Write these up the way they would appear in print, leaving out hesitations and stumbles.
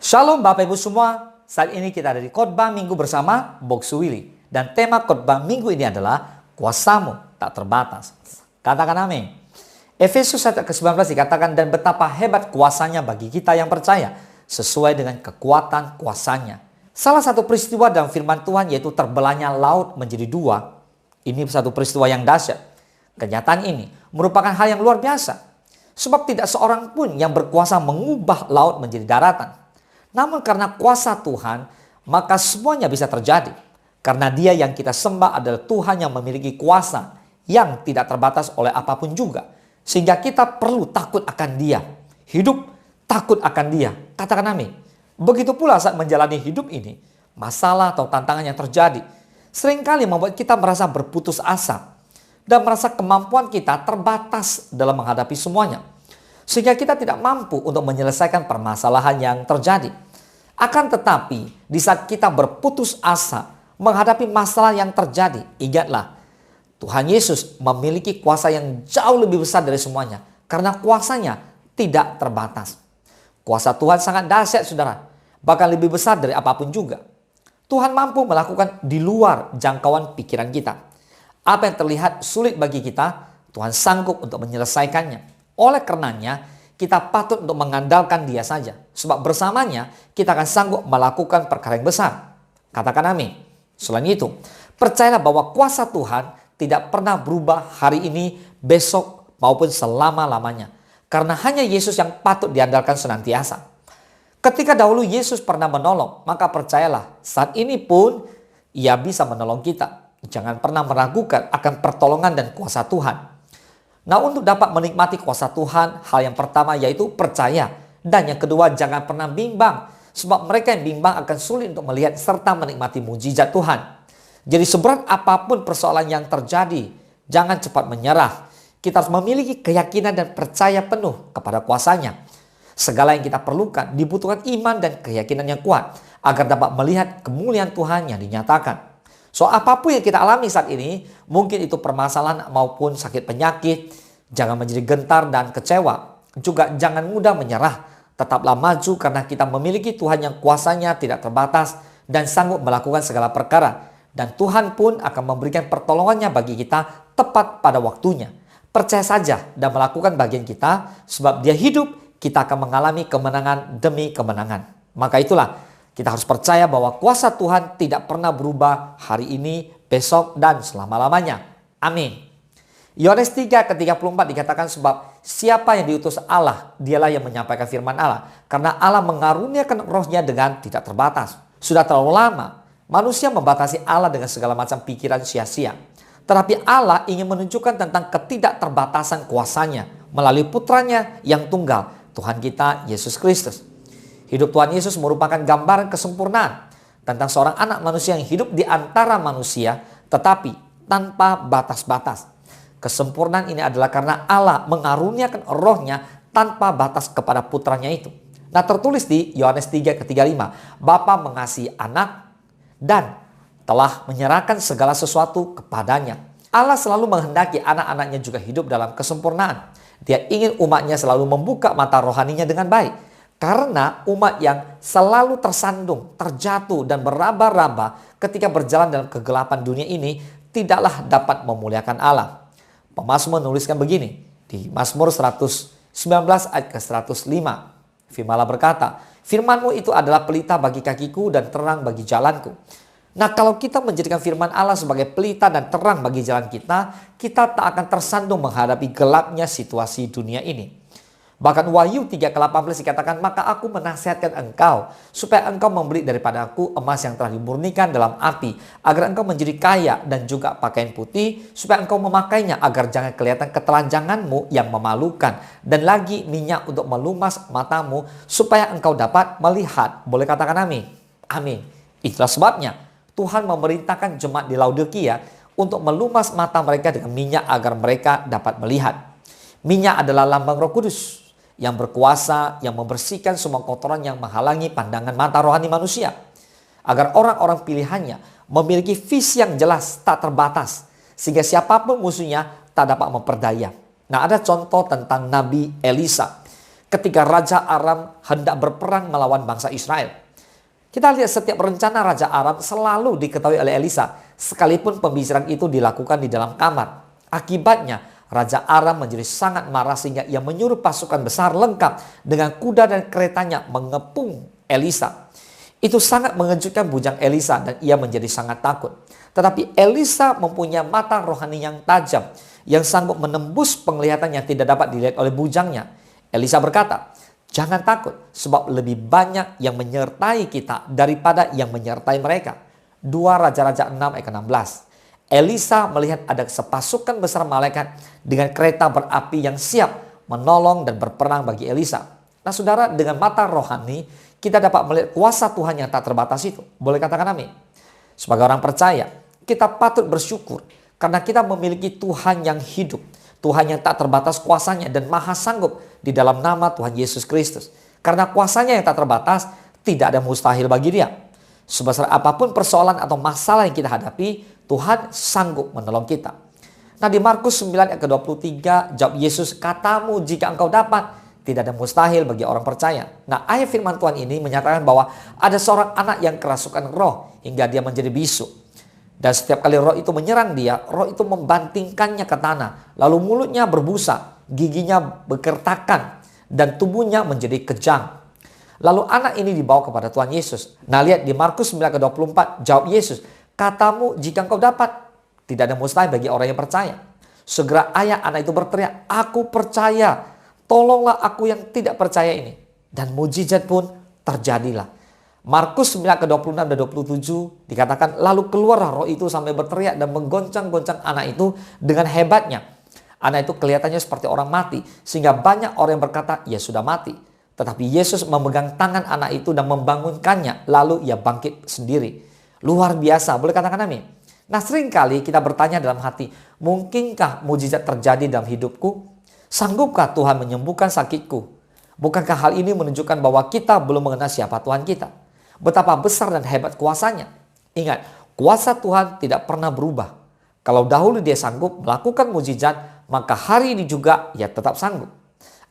Shalom Bapak Ibu semua, saat ini kita ada di khotbah minggu bersama Boksu Willy. Dan tema khotbah minggu ini adalah kuasamu tak terbatas. Katakan amin. Efesus 1 ayat ke-19 dikatakan, dan betapa hebat kuasanya bagi kita yang percaya, sesuai dengan kekuatan kuasanya. Salah satu peristiwa dalam firman Tuhan yaitu terbelahnya laut menjadi dua. Ini satu peristiwa yang dahsyat. Kenyataan ini merupakan hal yang luar biasa. Sebab tidak seorang pun yang berkuasa mengubah laut menjadi daratan. Namun karena kuasa Tuhan, maka semuanya bisa terjadi. Karena Dia yang kita sembah adalah Tuhan yang memiliki kuasa yang tidak terbatas oleh apapun juga. Sehingga kita perlu takut akan Dia. Hidup takut akan Dia. Katakan amin. Begitu pula saat menjalani hidup ini, masalah atau tantangan yang terjadi seringkali membuat kita merasa berputus asa dan merasa kemampuan kita terbatas dalam menghadapi semuanya. Sehingga kita tidak mampu untuk menyelesaikan permasalahan yang terjadi. Akan tetapi, di saat kita berputus asa menghadapi masalah yang terjadi, ingatlah, Tuhan Yesus memiliki kuasa yang jauh lebih besar dari semuanya. Karena kuasanya tidak terbatas. Kuasa Tuhan sangat dahsyat, saudara. Bahkan lebih besar dari apapun juga. Tuhan mampu melakukan di luar jangkauan pikiran kita. Apa yang terlihat sulit bagi kita, Tuhan sanggup untuk menyelesaikannya. Oleh karenanya, kita patut untuk mengandalkan Dia saja. Sebab bersamanya, kita akan sanggup melakukan perkara yang besar. Katakan amin. Selain itu, percayalah bahwa kuasa Tuhan tidak pernah berubah hari ini, besok, maupun selama-lamanya. Karena hanya Yesus yang patut diandalkan senantiasa. Ketika dahulu Yesus pernah menolong, maka percayalah, saat ini pun Ia bisa menolong kita. Jangan pernah meragukan akan pertolongan dan kuasa Tuhan. Nah, untuk dapat menikmati kuasa Tuhan, hal yang pertama yaitu percaya. Dan yang kedua, jangan pernah bimbang. Sebab mereka yang bimbang akan sulit untuk melihat serta menikmati mujizat Tuhan. Jadi seberat apapun persoalan yang terjadi, jangan cepat menyerah. Kita harus memiliki keyakinan dan percaya penuh kepada kuasanya. Segala yang kita perlukan dibutuhkan iman dan keyakinan yang kuat agar dapat melihat kemuliaan Tuhan yang dinyatakan. So, apapun yang kita alami saat ini, mungkin itu permasalahan maupun sakit penyakit, jangan menjadi gentar dan kecewa. Juga jangan mudah menyerah. Tetaplah maju karena kita memiliki Tuhan yang kuasanya tidak terbatas dan sanggup melakukan segala perkara. Dan Tuhan pun akan memberikan pertolongannya bagi kita tepat pada waktunya. Percaya saja dan melakukan bagian kita, sebab Dia hidup, kita akan mengalami kemenangan demi kemenangan. Maka itulah, kita harus percaya bahwa kuasa Tuhan tidak pernah berubah hari ini, besok, dan selama-lamanya. Amin. Yohanes 3 ke 34 dikatakan, sebab siapa yang diutus Allah, dialah yang menyampaikan firman Allah. Karena Allah mengaruniakan rohnya dengan tidak terbatas. Sudah terlalu lama, manusia membatasi Allah dengan segala macam pikiran sia-sia. Tetapi Allah ingin menunjukkan tentang ketidakterbatasan kuasanya melalui putranya yang tunggal, Tuhan kita Yesus Kristus. Hidup Tuhan Yesus merupakan gambaran kesempurnaan tentang seorang anak manusia yang hidup di antara manusia tetapi tanpa batas-batas. Kesempurnaan ini adalah karena Allah mengaruniakan rohnya tanpa batas kepada putranya itu. Nah, tertulis di Yohanes 3 ke 35, Bapa mengasihi anak dan telah menyerahkan segala sesuatu kepadanya. Allah selalu menghendaki anak-anaknya juga hidup dalam kesempurnaan. Dia ingin umatnya selalu membuka mata rohaninya dengan baik. Karena umat yang selalu tersandung, terjatuh, dan beraba-raba ketika berjalan dalam kegelapan dunia ini tidaklah dapat memuliakan Allah. Pemazmur menuliskan begini di Mazmur 119 ayat ke-105. Firman Allah berkata, firman-Mu itu adalah pelita bagi kakiku dan terang bagi jalanku. Nah, kalau kita menjadikan firman Allah sebagai pelita dan terang bagi jalan kita, kita tak akan tersandung menghadapi gelapnya situasi dunia ini. Bahkan Wahyu 3 ke 18 dikatakan, maka aku menasihatkan engkau supaya engkau membeli daripada aku emas yang telah dimurnikan dalam api, agar engkau menjadi kaya, dan juga pakaian putih supaya engkau memakainya agar jangan kelihatan ketelanjanganmu yang memalukan, dan lagi minyak untuk melumas matamu supaya engkau dapat melihat. Boleh katakan amin? Amin. Itulah sebabnya Tuhan memerintahkan jemaat di Laodikia untuk melumas mata mereka dengan minyak agar mereka dapat melihat. Minyak adalah lambang Roh Kudus yang berkuasa, yang membersihkan semua kotoran yang menghalangi pandangan mata rohani manusia. Agar orang-orang pilihannya memiliki visi yang jelas, tak terbatas. Sehingga siapapun musuhnya tak dapat memperdaya. Nah, ada contoh tentang Nabi Elisa. ketika Raja Aram hendak berperang melawan bangsa Israel. Kita lihat setiap rencana Raja Aram selalu diketahui oleh Elisa, sekalipun pembicaraan itu dilakukan di dalam kamar. Akibatnya, Raja Aram menjadi sangat marah sehingga ia menyuruh pasukan besar lengkap dengan kuda dan keretanya mengepung Elisa. Itu sangat mengejutkan bujang Elisa dan ia menjadi sangat takut. Tetapi Elisa mempunyai mata rohani yang tajam yang sanggup menembus penglihatan yang tidak dapat dilihat oleh bujangnya. Elisa berkata, "Jangan takut, sebab lebih banyak yang menyertai kita daripada yang menyertai mereka." 2 Raja-Raja 6 ayat 16. Elisa melihat ada sepasukan besar malaikat dengan kereta berapi yang siap menolong dan berperang bagi Elisa. Nah saudara, dengan mata rohani kita dapat melihat kuasa Tuhan yang tak terbatas itu. Boleh katakan amin? Sebagai orang percaya, kita patut bersyukur karena kita memiliki Tuhan yang hidup. Tuhan yang tak terbatas kuasanya dan maha sanggup di dalam nama Tuhan Yesus Kristus. Karena kuasanya yang tak terbatas, tidak ada mustahil bagi dia. Sebesar apapun persoalan atau masalah yang kita hadapi, Tuhan sanggup menolong kita. Nah di Markus 9 ayat ke-23, jawab Yesus, "Katamu jika engkau dapat, tidak ada mustahil bagi orang percaya." Nah ayat firman Tuhan ini menyatakan bahwa ada seorang anak yang kerasukan roh hingga dia menjadi bisu. Dan setiap kali roh itu menyerang dia, roh itu membantingkannya ke tanah. Lalu mulutnya berbusa, giginya berkertakan, dan tubuhnya menjadi kejang. Lalu anak ini dibawa kepada Tuhan Yesus. Nah lihat di Markus 9 ke 24, jawab Yesus, "Katamu jika engkau dapat." Tidak ada mustahil bagi orang yang percaya. Segera ayah anak itu berteriak, "Aku percaya, tolonglah aku yang tidak percaya ini." Dan mujizat pun terjadilah. Markus 9 ke 26 dan 27 dikatakan, lalu keluarlah roh itu sampai berteriak dan menggoncang-goncang anak itu dengan hebatnya. Anak itu kelihatannya seperti orang mati, sehingga banyak orang yang berkata, "Ia sudah mati." Tetapi Yesus memegang tangan anak itu dan membangunkannya, lalu ia bangkit sendiri. Luar biasa, boleh katakan amin? Nah seringkali kita bertanya dalam hati, mungkinkah mujizat terjadi dalam hidupku? Sanggupkah Tuhan menyembuhkan sakitku? Bukankah hal ini menunjukkan bahwa kita belum mengenal siapa Tuhan kita? Betapa besar dan hebat kuasanya. Ingat, kuasa Tuhan tidak pernah berubah. Kalau dahulu dia sanggup melakukan mujizat, maka hari ini juga ia tetap sanggup.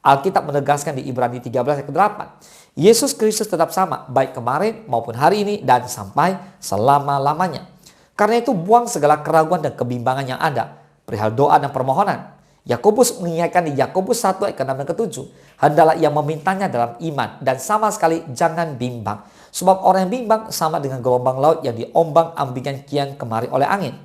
Alkitab menegaskan di Ibrani 13 ayat 8. Yesus Kristus tetap sama, baik kemarin maupun hari ini dan sampai selama-lamanya. Karena itu buang segala keraguan dan kebimbangan yang ada perihal doa dan permohonan. Yakobus mengingatkan di Yakobus 1 ayat ke-6 dan ke-7. Hendalah ia memintanya dalam iman dan sama sekali jangan bimbang. Sebab orang yang bimbang sama dengan gelombang laut yang diombang-ambingkan kian kemari oleh angin.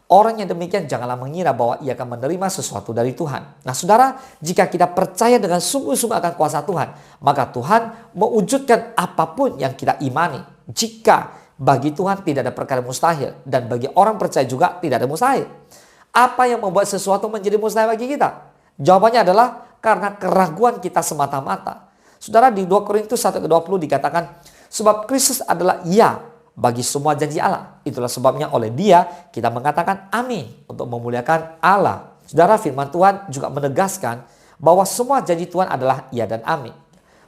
Orang yang demikian janganlah mengira bahwa ia akan menerima sesuatu dari Tuhan. Nah saudara, jika kita percaya dengan sungguh-sungguh akan kuasa Tuhan, maka Tuhan mewujudkan apapun yang kita imani. Jika bagi Tuhan tidak ada perkara mustahil, dan bagi orang percaya juga tidak ada mustahil. Apa yang membuat sesuatu menjadi mustahil bagi kita? Jawabannya adalah karena keraguan kita semata-mata. Saudara, di 2 Korintus 1 ke 20 dikatakan, sebab Kristus adalah ya bagi semua janji Allah. Itulah sebabnya oleh dia kita mengatakan amin untuk memuliakan Allah. Saudara, firman Tuhan juga menegaskan bahwa semua janji Tuhan adalah ya dan amin.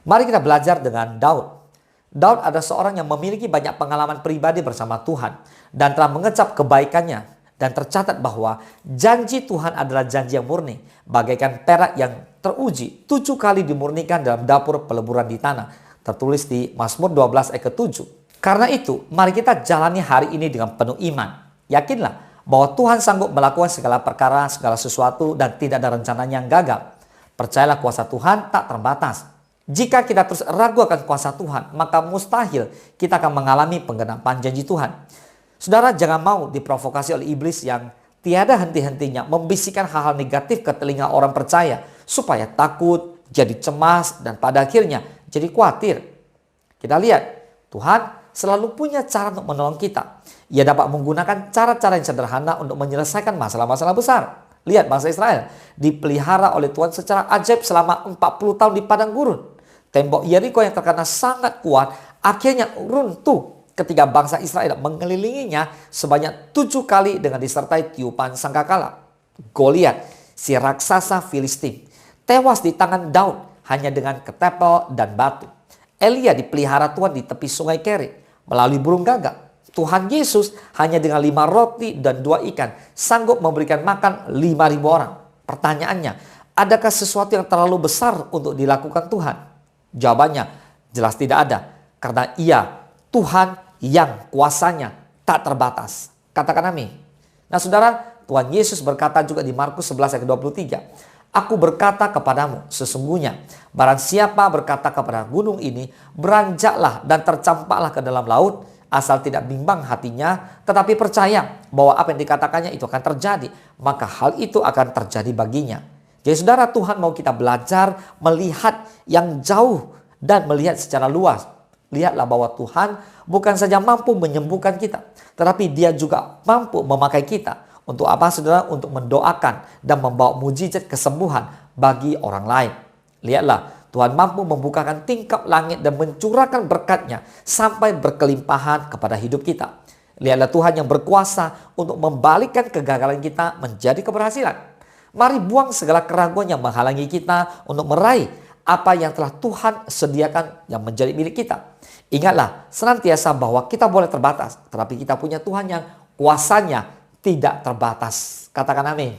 Mari kita belajar dengan Daud. Daud adalah seorang yang memiliki banyak pengalaman pribadi bersama Tuhan dan telah mengecap kebaikannya. Dan tercatat bahwa janji Tuhan adalah janji yang murni, bagaikan perak yang teruji 7 kali dimurnikan dalam dapur peleburan di tanah. Tertulis di Mazmur 12 ayat ke-7. Karena itu, mari kita jalani hari ini dengan penuh iman. Yakinlah bahwa Tuhan sanggup melakukan segala perkara, segala sesuatu, dan tidak ada rencananya yang gagal. Percayalah kuasa Tuhan tak terbatas. Jika kita terus ragu akan kuasa Tuhan, maka mustahil kita akan mengalami penggenapan janji Tuhan. Saudara, jangan mau diprovokasi oleh iblis yang tiada henti-hentinya membisikkan hal-hal negatif ke telinga orang percaya supaya takut, jadi cemas, dan pada akhirnya jadi khawatir. Kita lihat, Tuhan selalu punya cara untuk menolong kita. Ia dapat menggunakan cara-cara yang sederhana untuk menyelesaikan masalah-masalah besar. Lihat bangsa Israel dipelihara oleh Tuhan secara ajaib selama 40 tahun di padang gurun. Tembok Yeriko yang terkena sangat kuat akhirnya runtuh ketika bangsa Israel mengelilinginya sebanyak 7 kali dengan disertai tiupan sangkakala. Goliat, si raksasa Filistin, tewas di tangan Daud hanya dengan ketapel dan batu. Elia dipelihara Tuhan di tepi sungai Kerit melalui burung gagak. Tuhan Yesus hanya dengan 5 roti dan 2 ikan sanggup memberikan makan 5.000 orang. Pertanyaannya, adakah sesuatu yang terlalu besar untuk dilakukan Tuhan? Jawabannya jelas tidak ada. Karena Ia Tuhan yang kuasanya tak terbatas. Katakan amin. Nah saudara, Tuhan Yesus berkata juga di Markus 11 ayat 23. Aku berkata kepadamu, sesungguhnya barang siapa berkata kepada gunung ini, beranjaklah dan tercampaklah ke dalam laut, asal tidak bimbang hatinya, tetapi percaya bahwa apa yang dikatakannya itu akan terjadi, maka hal itu akan terjadi baginya. Jadi saudara, Tuhan mau kita belajar melihat yang jauh dan melihat secara luas. Lihatlah bahwa Tuhan bukan saja mampu menyembuhkan kita, tetapi Dia juga mampu memakai kita. Untuk apa saudara? Untuk mendoakan dan membawa mujizat kesembuhan bagi orang lain. Lihatlah, Tuhan mampu membukakan tingkap langit dan mencurahkan berkat-Nya sampai berkelimpahan kepada hidup kita. Lihatlah Tuhan yang berkuasa untuk membalikkan kegagalan kita menjadi keberhasilan. Mari buang segala keraguan yang menghalangi kita untuk meraih apa yang telah Tuhan sediakan yang menjadi milik kita. Ingatlah senantiasa bahwa kita boleh terbatas, tetapi kita punya Tuhan yang kuasanya tidak terbatas. Katakan amin.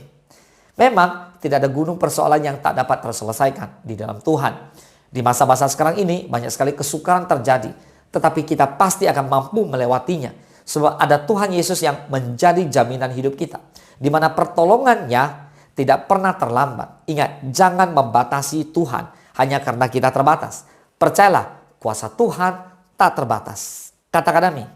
Memang tidak ada gunung persoalan yang tak dapat terselesaikan di dalam Tuhan. Di masa-masa sekarang ini banyak sekali kesukaran terjadi, tetapi kita pasti akan mampu melewatinya. Sebab ada Tuhan Yesus yang menjadi jaminan hidup kita, di mana pertolongannya tidak pernah terlambat. Ingat, jangan membatasi Tuhan hanya karena kita terbatas. Percayalah, kuasa Tuhan tak terbatas. Katakan amin.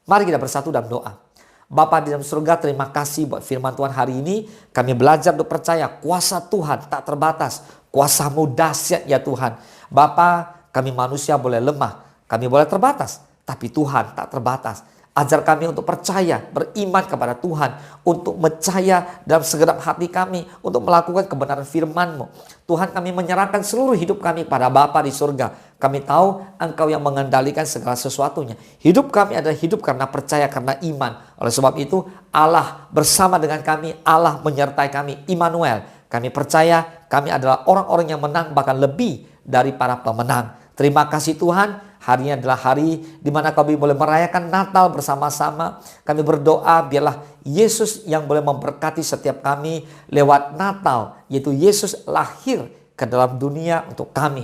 Mari kita bersatu dalam doa. Bapa di dalam surga, terima kasih buat firman Tuhan hari ini. Kami belajar untuk percaya kuasa Tuhan tak terbatas. Kuasa-Mu dahsyat ya Tuhan. Bapa, kami manusia boleh lemah, kami boleh terbatas, tapi Tuhan tak terbatas. Ajar kami untuk percaya, beriman kepada Tuhan, untuk percaya dalam segenap hati kami, untuk melakukan kebenaran firman-Mu. Tuhan, kami menyerahkan seluruh hidup kami pada Bapa di surga. Kami tahu Engkau yang mengendalikan segala sesuatunya. Hidup kami adalah hidup karena percaya, karena iman. Oleh sebab itu, Allah bersama dengan kami, Allah menyertai kami, Immanuel. Kami percaya kami adalah orang-orang yang menang, bahkan lebih dari para pemenang. Terima kasih Tuhan. Hari ini adalah hari di mana kami boleh merayakan Natal bersama-sama. Kami berdoa biarlah Yesus yang boleh memberkati setiap kami lewat Natal. Yaitu Yesus lahir ke dalam dunia untuk kami.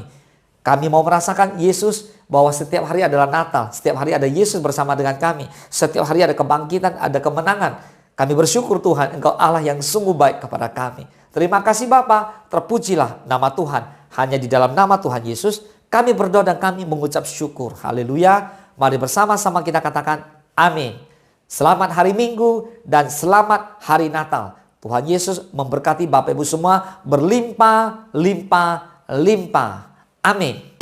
Kami mau merasakan Yesus bahwa setiap hari adalah Natal. Setiap hari ada Yesus bersama dengan kami. Setiap hari ada kebangkitan, ada kemenangan. Kami bersyukur Tuhan, Engkau Allah yang sungguh baik kepada kami. Terima kasih Bapa, terpujilah nama Tuhan. Hanya di dalam nama Tuhan Yesus kami berdoa dan kami mengucap syukur. Haleluya. Mari bersama-sama kita katakan amin. Selamat hari Minggu dan selamat hari Natal. Tuhan Yesus memberkati Bapak Ibu semua berlimpah, limpah, limpah. Amin.